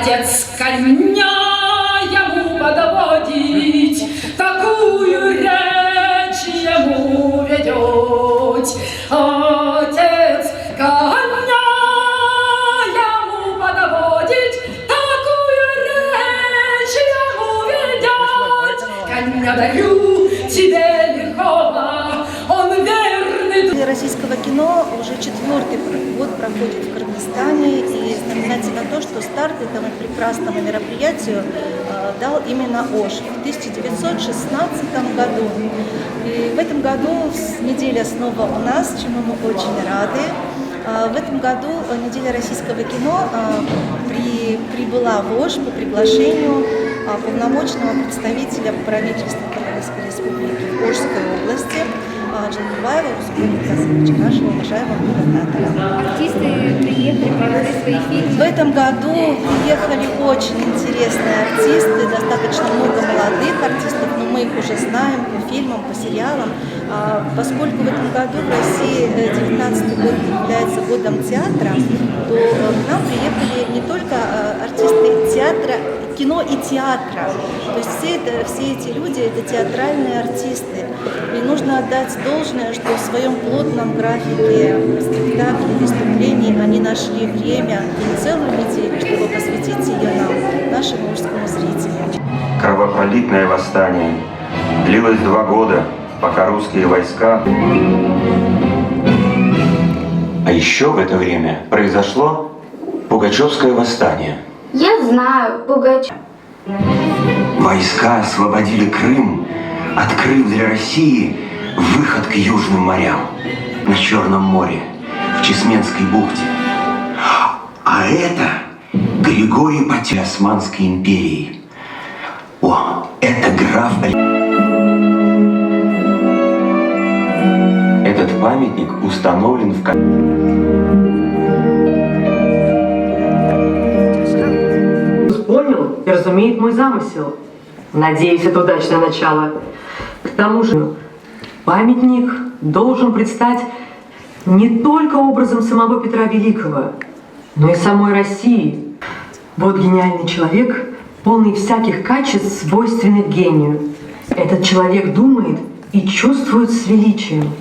Отец коня ему подводить, такую речь ему ведет. Отец коня ему подводить, такую речь ему ведет. Коня дарю тебе лихого, он верный. Российского кино уже 4-й год проходит в Кыргызстане, и знаменательно то, что старт этому прекрасному мероприятию дал именно ОШ в 1916 году. И в этом году неделя снова у нас, чему мы очень рады. В этом году неделя российского кино прибыла в ОШ по приглашению полномочного представителя правительства Кыргызской республики в Ошской области Джанкубаева Русугуни Казымовича, нашего уважаемого губернатора. Артисты приехали, привезли свои фильмы. В этом году приехали очень интересные артисты, достаточно много молодых артистов, но мы их уже знаем по фильмам, по сериалам. Поскольку в этом году в России 19-й год является годом театра, то к нам приехали не только артисты театра, кино и театра. То есть все эти люди – это театральные артисты. И нужно отдать должное, что в своем плотном графике спектаклей, выступлений они нашли время и целую неделю, чтобы посвятить ее нам, нашему ужскому зрителю. Кровопролитное восстание длилось 2 года, пока русские войска... А еще в это время произошло Пугачевское восстание. Я знаю, Пугачев. Войска освободили Крым, открыв для России выход к южным морям, на Черном море, в Чесменской бухте. А это Григорий Потемкин Османской империи. О, это граф... Этот памятник установлен в... Понял и разумеет мой замысел. Надеюсь, это удачное начало. К тому же, памятник должен предстать не только образом самого Петра Великого, но и самой России. Вот гениальный человек, полный всяких качеств, свойственных гению. Этот человек думает и чувствует с величием.